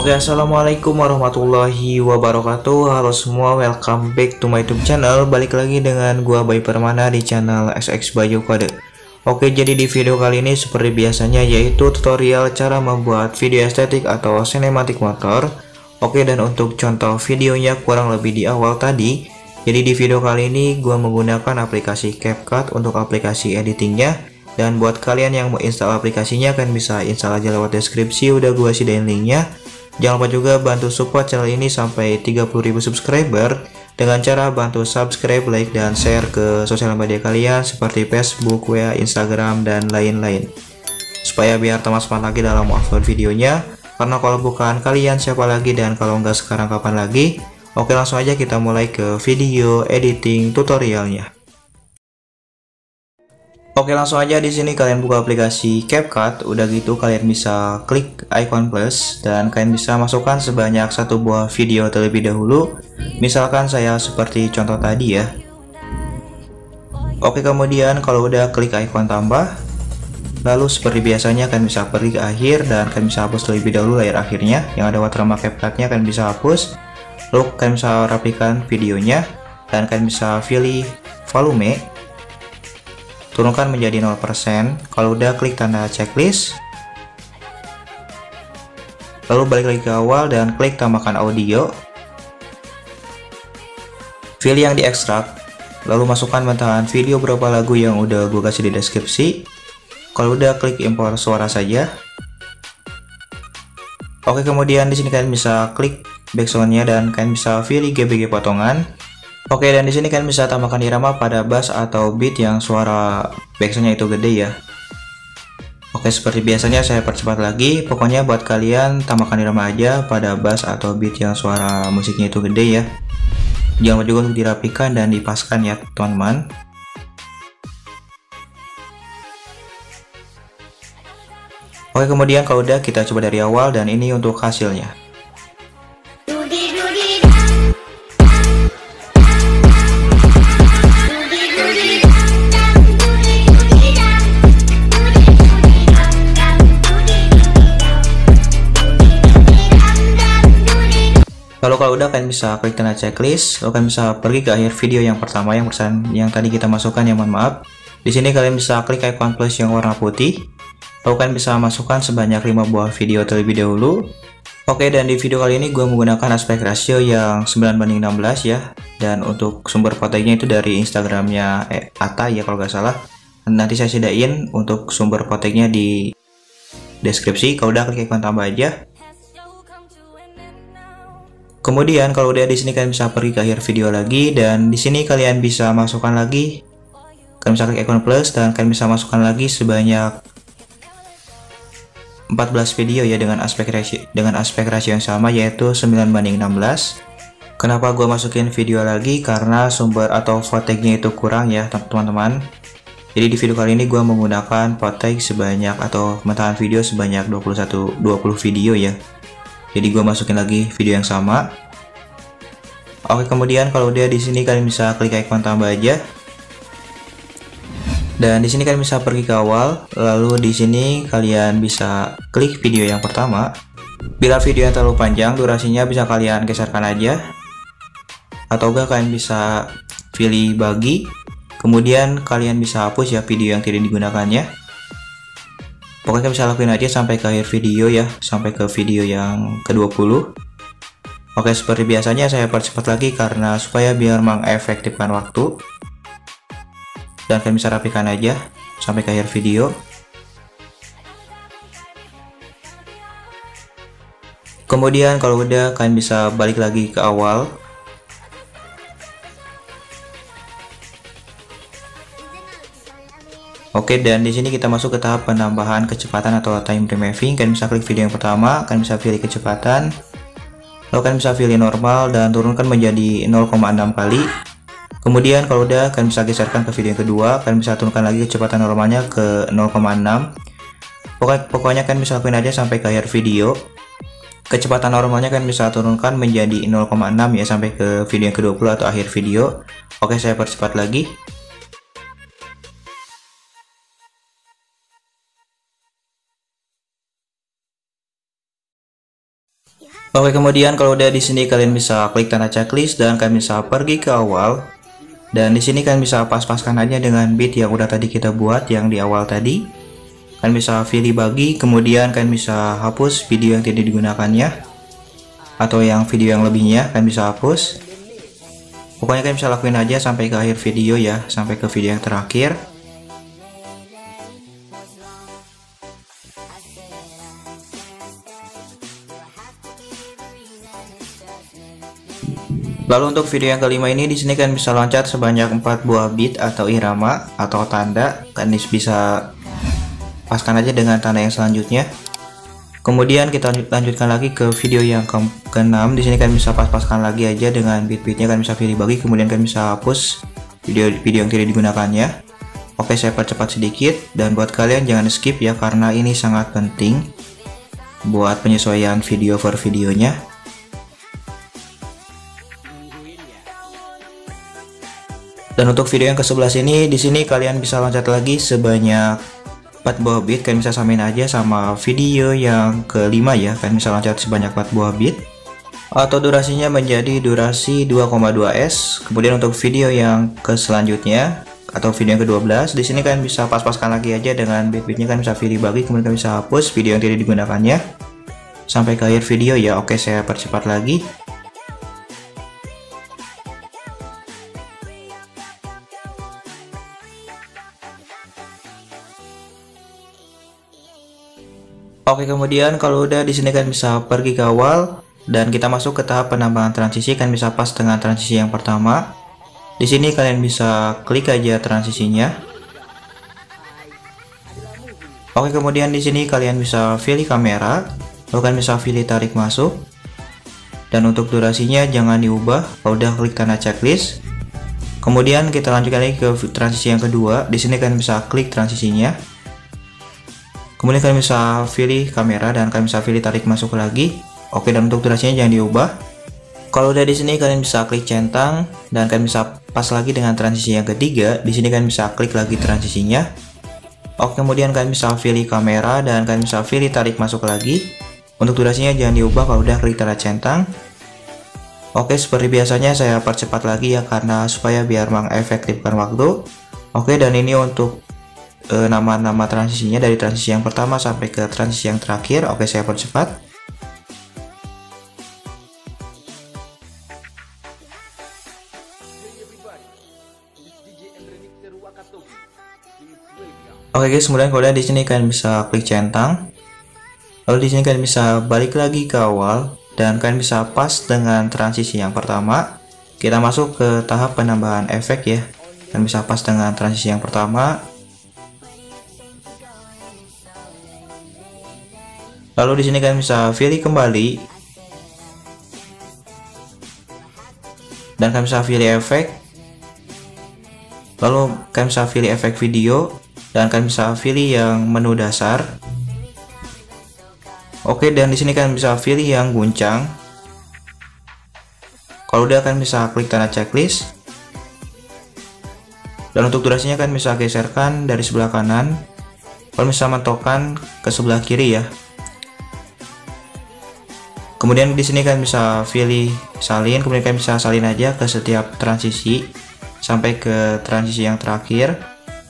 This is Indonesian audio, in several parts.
Oke, assalamualaikum warahmatullahi wabarakatuh. Halo semua, welcome back to my YouTube channel. Balik lagi dengan gua Bayu Permana di channel SX Bayu Kode. Oke, jadi di video kali ini seperti biasanya yaitu tutorial cara membuat video estetik atau sinematik motor. Oke, dan untuk contoh videonya kurang lebih di awal tadi. Jadi di video kali ini gua menggunakan aplikasi CapCut untuk aplikasi editingnya. Dan buat kalian yang mau install aplikasinya kan bisa install aja lewat deskripsi, udah gua sediain linknya. Jangan lupa juga bantu support channel ini sampai 30.000 subscriber dengan cara bantu subscribe, like, dan share ke sosial media kalian seperti Facebook, WA, Instagram, dan lain-lain. Supaya biar tambah semangat lagi dalam upload videonya. Karena kalau bukan kalian siapa lagi, dan kalau nggak sekarang kapan lagi. Oke, langsung aja kita mulai ke video editing tutorialnya. Oke, langsung aja di sini kalian buka aplikasi CapCut. Udah gitu kalian bisa klik icon plus dan kalian bisa masukkan sebanyak satu buah video terlebih dahulu. Misalkan saya seperti contoh tadi ya. Oke, kemudian kalau udah klik icon tambah, lalu seperti biasanya kalian bisa pergi ke akhir dan kalian bisa hapus terlebih dahulu layar akhirnya. Yang ada watermark CapCutnya kalian bisa hapus. Lalu kalian bisa rapikan videonya dan kalian bisa pilih volume. Turunkan menjadi 0%. Kalau udah klik tanda checklist, lalu balik lagi ke awal dan klik tambahkan audio. Pilih yang diekstrak, lalu masukkan bentahan video berapa lagu yang udah gue kasih di deskripsi. Kalau udah klik impor suara saja. Oke, kemudian di sini kalian bisa klik backsoundnya dan kalian bisa pilih GBG potongan. Oke, dan di sini kalian bisa tambahkan irama pada bass atau beat yang suara backsoundnya itu gede ya. Oke, seperti biasanya saya percepat lagi. Pokoknya buat kalian tambahkan irama aja pada bass atau beat yang suara musiknya itu gede ya. Jangan lupa juga untuk dirapikan dan dipaskan ya teman-teman. Oke, kemudian kalau udah kita coba dari awal dan ini untuk hasilnya. Lalu kalau udah kalian bisa klik tanda checklist, lalu kalian bisa pergi ke akhir video yang pertama yang tadi kita masukkan ya, mohon maaf. Di sini kalian bisa klik icon plus yang warna putih. Lalu kalian bisa masukkan sebanyak 5 buah video terlebih dahulu. Oke, dan di video kali ini gue menggunakan aspek ratio yang 9:16 ya. Dan untuk sumber fotonya itu dari Instagramnya Ata ya kalau nggak salah. Nanti saya sediain untuk sumber fotonya di deskripsi. Kalau udah klik icon tambah aja. Kemudian kalau udah di sini kalian bisa pergi ke akhir video lagi dan di sini kalian bisa masukkan lagi. Kalian bisa klik icon plus dan kalian bisa masukkan lagi sebanyak 14 video ya dengan aspek ratio yang sama yaitu 9:16. Kenapa gue masukin video lagi? Karena sumber atau footage-nya itu kurang ya teman-teman. Jadi di video kali ini gue menggunakan footage sebanyak atau mentahan video sebanyak 20 video ya. Jadi gue masukin lagi video yang sama. Oke, kemudian kalau udah di sini kalian bisa klik icon tambah aja. Dan di sini kalian bisa pergi ke awal, lalu di sini kalian bisa klik video yang pertama. Bila video yang terlalu panjang, durasinya bisa kalian geserkan aja. Atau enggak kalian bisa pilih bagi. Kemudian kalian bisa hapus ya video yang tidak digunakannya. Pokoknya bisa lakuin aja sampai ke akhir video ya, sampai ke video yang ke-20. Oke, seperti biasanya saya percepat lagi karena supaya biar mengefektifkan waktu. Dan kalian bisa rapikan aja sampai ke akhir video. Kemudian kalau udah kalian bisa balik lagi ke awal. Oke, dan di sini kita masuk ke tahap penambahan kecepatan atau time removing. Kalian bisa klik video yang pertama, kalian bisa pilih kecepatan. Lalu kalian bisa pilih normal dan turunkan menjadi 0,6 kali. Kemudian kalau udah kalian bisa geserkan ke video yang kedua, kalian bisa turunkan lagi kecepatan normalnya ke 0,6. Pokoknya kalian bisa lakuin aja sampai ke akhir video. Kecepatan normalnya kalian bisa turunkan menjadi 0,6 ya sampai ke video yang ke-20 atau akhir video. Oke, saya percepat lagi. Oke, kemudian kalau udah di sini kalian bisa klik tanda checklist dan kalian bisa pergi ke awal. Dan di sini kalian bisa pas-paskan aja dengan bit yang udah tadi kita buat yang di awal tadi. Kalian bisa pilih bagi, kemudian kalian bisa hapus video yang tidak digunakannya atau yang video yang lebihnya kalian bisa hapus. Pokoknya kalian bisa lakuin aja sampai ke akhir video ya, sampai ke video yang terakhir. Lalu untuk video yang kelima ini, di sini kalian bisa loncat sebanyak 4 buah bit atau irama atau tanda. Kalian bisa paskan aja dengan tanda yang selanjutnya. Kemudian kita lanjutkan lagi ke video yang ke-6. Di sini kalian bisa pas-paskan lagi aja dengan bit-bitnya. Kalian bisa pilih bagi, kemudian kalian bisa hapus video yang tidak digunakannya. Oke, saya percepat sedikit, dan buat kalian jangan skip ya, karena ini sangat penting buat penyesuaian video per videonya. Dan untuk video yang ke-11 ini, di sini kalian bisa loncat lagi sebanyak 4 buah bit. Kalian bisa samain aja sama video yang kelima ya. Kalian bisa loncat sebanyak 4 buah bit. Atau durasinya menjadi durasi 2,2s. Kemudian untuk video yang selanjutnya atau video yang ke-12, di sini kalian bisa pas-paskan lagi aja dengan bit-bitnya. Kalian bisa pilih bagi, kemudian kalian bisa hapus video yang tidak digunakannya sampai ke akhir video ya. Oke, saya percepat lagi. Oke, kemudian kalau udah di sini kalian bisa pergi ke awal dan kita masuk ke tahap penambahan transisi. Kalian bisa pas dengan transisi yang pertama. Di sini kalian bisa klik aja transisinya. Oke, kemudian di sini kalian bisa pilih kamera, lalu kalian bisa pilih tarik masuk. Dan untuk durasinya jangan diubah. Kalau udah klik tanda checklist. Kemudian kita lanjutkan lagi ke transisi yang kedua. Di sini kalian bisa klik transisinya. Kemudian kalian bisa pilih kamera dan kalian bisa pilih tarik masuk lagi. Oke, dan untuk durasinya jangan diubah. Kalau udah di sini kalian bisa klik centang dan kalian bisa pas lagi dengan transisi yang ketiga. Di sini kalian bisa klik lagi transisinya. Oke, kemudian kalian bisa pilih kamera dan kalian bisa pilih tarik masuk lagi. Untuk durasinya jangan diubah kalau udah klik tanda centang. Oke, seperti biasanya saya percepat lagi ya, karena supaya biar mengefektifkan waktu. Oke, dan ini untuk nama-nama transisinya dari transisi yang pertama sampai ke transisi yang terakhir. Oke, saya percepat. Oke guys, kemudian kalau di sini kalian bisa klik centang. Lalu di sini kalian bisa balik lagi ke awal dan kalian bisa pas dengan transisi yang pertama. Kita masuk ke tahap penambahan efek ya. Kalian bisa pas dengan transisi yang pertama. Lalu di sini kalian bisa pilih kembali dan kalian bisa pilih efek. Lalu kalian bisa pilih efek video dan kalian bisa pilih yang menu dasar. Oke, dan di sini kalian bisa pilih yang guncang. Kalau udah kalian bisa klik tanda checklist. Dan untuk durasinya kalian bisa geserkan dari sebelah kanan. Kalian bisa mentokkan ke sebelah kiri ya. Kemudian di sini kalian bisa pilih salin, kemudian kalian bisa salin aja ke setiap transisi sampai ke transisi yang terakhir.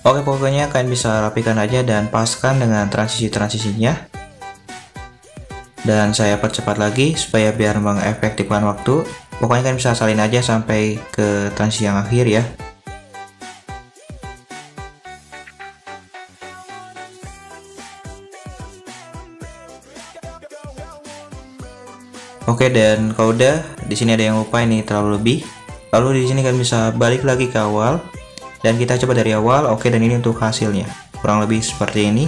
Oke, pokoknya kalian bisa rapikan aja dan paskan dengan transisi-transisinya. Dan saya percepat lagi supaya biar mengefektifkan waktu. Pokoknya kalian bisa salin aja sampai ke transisi yang akhir ya. Oke, dan kalau udah di sini ada yang lupa, ini terlalu lebih. Lalu di sini kalian bisa balik lagi ke awal dan kita coba dari awal. Oke, dan ini untuk hasilnya kurang lebih seperti ini.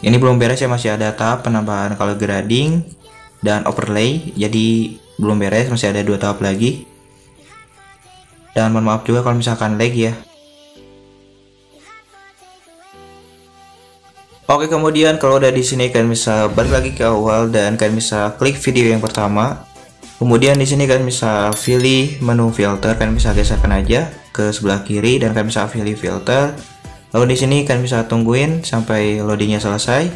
Ini belum beres ya, masih ada tahap penambahan color grading dan overlay. Jadi belum beres, masih ada 2 tahap lagi. Dan mohon maaf juga kalau misalkan lag ya. Oke, kemudian kalau udah di sini kalian bisa balik lagi ke awal dan kalian bisa klik video yang pertama. Kemudian di sini kalian bisa pilih menu filter, kalian bisa geserkan aja ke sebelah kiri dan kalian bisa pilih filter. Lalu di sini kalian bisa tungguin sampai loadingnya selesai.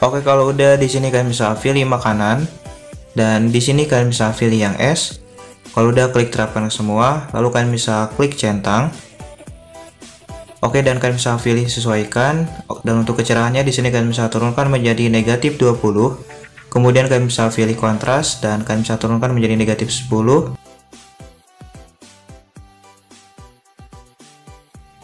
Oke, kalau udah di sini kalian bisa pilih makanan dan di sini kalian bisa pilih yang es. Kalau udah klik terapkan semua, lalu kalian bisa klik centang. Oke, dan kalian bisa pilih sesuaikan. Dan untuk kecerahannya di sini kalian bisa turunkan menjadi negatif 20. Kemudian kalian bisa pilih kontras dan kalian bisa turunkan menjadi negatif 10.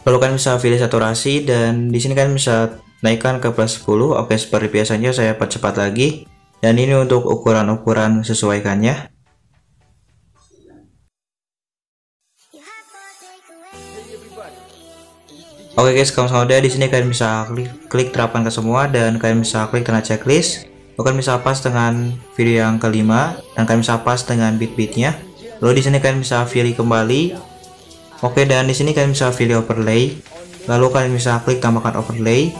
Lalu kalian bisa pilih saturasi dan di sini kalian bisa naikkan ke plus 10. Oke, seperti biasanya saya percepat lagi. Dan ini untuk ukuran-ukuran sesuaikannya. Oke guys, kalau udah di sini kalian bisa klik terapkan ke semua dan kalian bisa klik tanda checklist. Kalian bisa pas dengan video yang kelima dan kalian bisa pas dengan bit-bitnya. Lalu di sini kalian bisa pilih kembali. Oke, dan di sini kalian bisa pilih overlay. Lalu kalian bisa klik tambahkan overlay.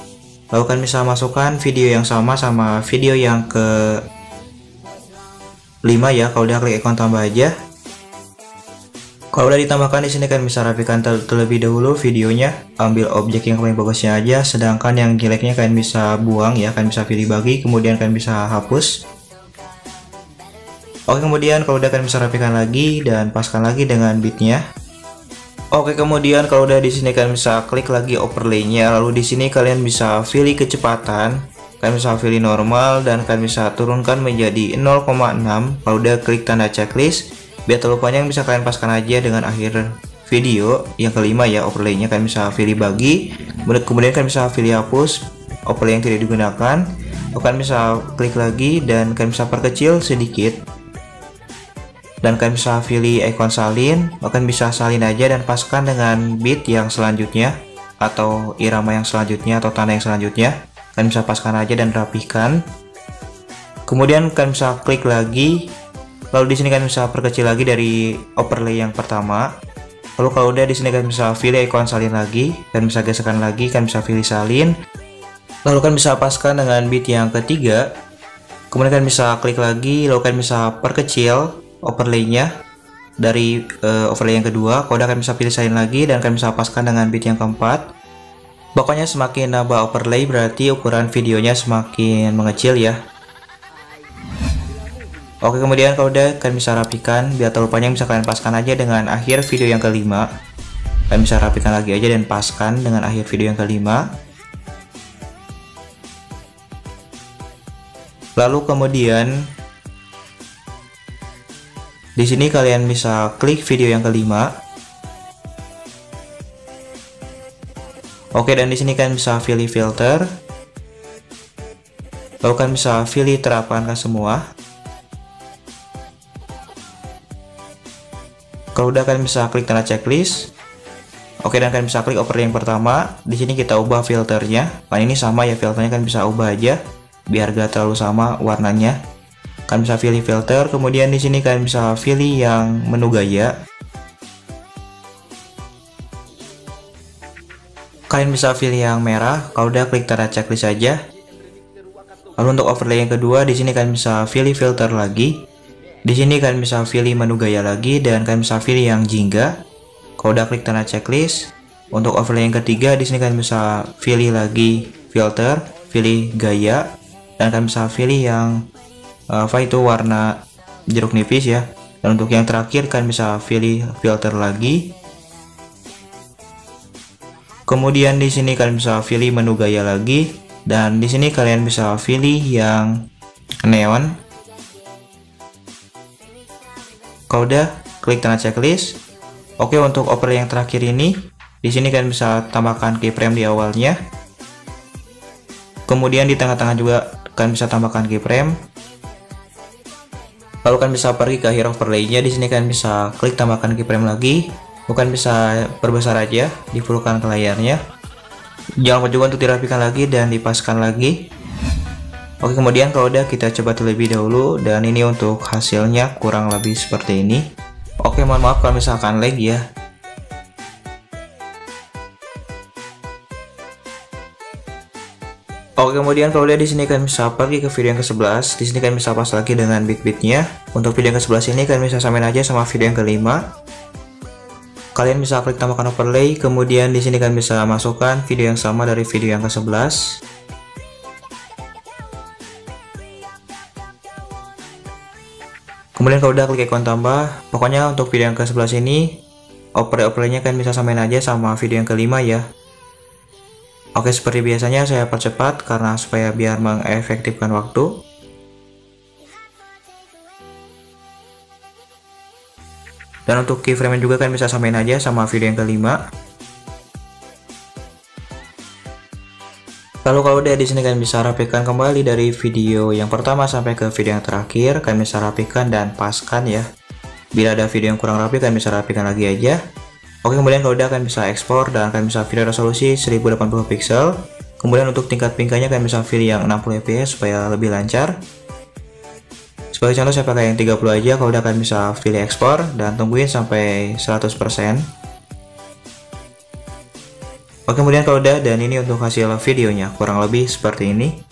Lalu kalian bisa masukkan video yang sama video yang ke 5 ya. Kalau udah klik ikon tambah aja. Kalau udah ditambahkan di sini kalian bisa rapikan terlebih dahulu videonya, ambil objek yang paling bagusnya aja, sedangkan yang jeleknya kalian bisa buang ya, kalian bisa pilih bagi, kemudian kalian bisa hapus. Oke, kemudian kalau udah kalian bisa rapikan lagi dan paskan lagi dengan bitnya. Oke, kemudian kalau udah di sini kalian bisa klik lagi overlay-nya, lalu di sini kalian bisa pilih kecepatan, kalian bisa pilih normal dan kalian bisa turunkan menjadi 0,6. Kalau udah klik tanda checklist, biar terlalu panjang bisa kalian paskan aja dengan akhir video yang kelima ya, overlay-nya kalian bisa pilih bagi, kemudian kalian bisa pilih hapus overlay yang tidak digunakan. Kalian bisa klik lagi dan kalian bisa perkecil sedikit. Dan kalian bisa pilih ikon salin, kalian bisa salin aja dan paskan dengan beat yang selanjutnya atau irama yang selanjutnya atau tanda yang selanjutnya. Kalian bisa paskan aja dan rapihkan. Kemudian kalian bisa klik lagi. Lalu di sini kalian bisa perkecil lagi dari overlay yang pertama. Lalu kalau udah di sini kalian bisa pilih ikon salin lagi dan bisa geserkan lagi, kalian bisa pilih salin. Lalu kalian bisa paskan dengan beat yang ketiga. Kemudian kalian bisa klik lagi, lalu kalian bisa perkecil overlay-nya dari overlay yang kedua. Kalau udah kalian bisa pilih salin lagi dan kalian bisa paskan dengan beat yang keempat. Pokoknya semakin nambah overlay berarti ukuran videonya semakin mengecil ya. Oke, kemudian kalau udah kalian bisa rapikan, biar terlalu panjang bisa kalian paskan aja dengan akhir video yang kelima. Kalian bisa rapikan lagi aja dan paskan dengan akhir video yang kelima. Lalu kemudian di sini kalian bisa klik video yang kelima. Oke, dan di sini kalian bisa pilih filter. Lalu kalian bisa pilih terapkan ke semua. Kalau udah kalian bisa klik tanda checklist. Oke, dan kalian bisa klik overlay yang pertama. Di sini kita ubah filternya. Nah, ini sama ya filternya, kan bisa ubah aja biar gak terlalu sama warnanya. Kalian bisa pilih filter, kemudian di sini kalian bisa pilih yang menu gaya. Kalian bisa pilih yang merah. Kalau udah klik tanda checklist aja. Lalu untuk overlay yang kedua, di sini kalian bisa pilih filter lagi. Di sini kalian bisa pilih menu gaya lagi dan kalian bisa pilih yang jingga. Kalau udah klik tanda checklist, untuk overlay yang ketiga di sini kalian bisa pilih lagi filter, pilih gaya, dan kalian bisa pilih yang apa itu warna jeruk nipis ya. Dan untuk yang terakhir kalian bisa pilih filter lagi. Kemudian di sini kalian bisa pilih menu gaya lagi dan di sini kalian bisa pilih yang neon. Kalau udah klik tanda checklist. Oke, untuk overlay yang terakhir ini di sini kalian bisa tambahkan keyframe di awalnya. Kemudian di tengah-tengah juga kalian bisa tambahkan keyframe. Lalu kalian bisa pergi ke akhir overlay-nya. Di sini kalian bisa klik tambahkan keyframe lagi. Bukan bisa perbesar aja, difulkan ke layarnya. Jangan lupa juga untuk dirapikan lagi dan dipaskan lagi. Oke, kemudian kalau udah kita coba terlebih dahulu dan ini untuk hasilnya kurang lebih seperti ini. Oke, mohon maaf kalau misalkan lag ya. Oke, kemudian kalau udah di sini kalian bisa pergi ke video yang ke-11. Di sini kalian bisa pas lagi dengan bit-bitnya. Untuk video yang ke-11 ini kalian bisa samain aja sama video yang kelima. Kalian bisa klik tambahkan overlay, kemudian di sini kalian bisa masukkan video yang sama dari video yang ke-11. Kemudian kalau udah klik ikon tambah. Pokoknya untuk video yang ke sebelah sini overlay-nya kalian bisa samain aja sama video yang kelima ya. Oke, seperti biasanya saya percepat karena supaya biar mengefektifkan waktu. Dan untuk keyframe juga kalian bisa samain aja sama video yang kelima. Lalu kalau udah di sini kalian bisa rapikan kembali dari video yang pertama sampai ke video yang terakhir. Kalian bisa rapikan dan paskan ya. Bila ada video yang kurang rapi kalian bisa rapikan lagi aja. Oke, kemudian kalau udah kalian bisa ekspor dan kalian bisa pilih resolusi 1080 pixel. Kemudian untuk tingkat pingkanya kalian bisa pilih yang 60 fps supaya lebih lancar. Sebagai contoh saya pakai yang 30 aja. Kalau udah kalian bisa pilih ekspor dan tungguin sampai 100%. Oke, kemudian kalau udah, dan ini untuk hasil videonya kurang lebih seperti ini.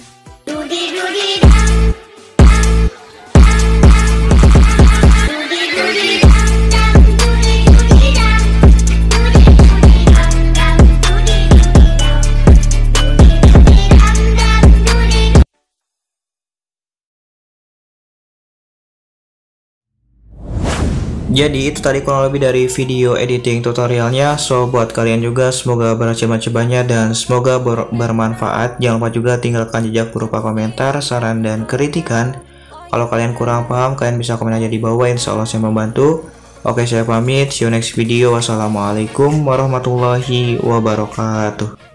Jadi itu tadi kurang lebih dari video editing tutorialnya. So buat kalian juga semoga berhasil mencobanya dan semoga bermanfaat. Jangan lupa juga tinggalkan jejak berupa komentar, saran, dan kritikan. Kalau kalian kurang paham kalian bisa komen aja di bawah, insya Allah saya membantu. Oke, saya pamit, see you next video. Wassalamualaikum warahmatullahi wabarakatuh.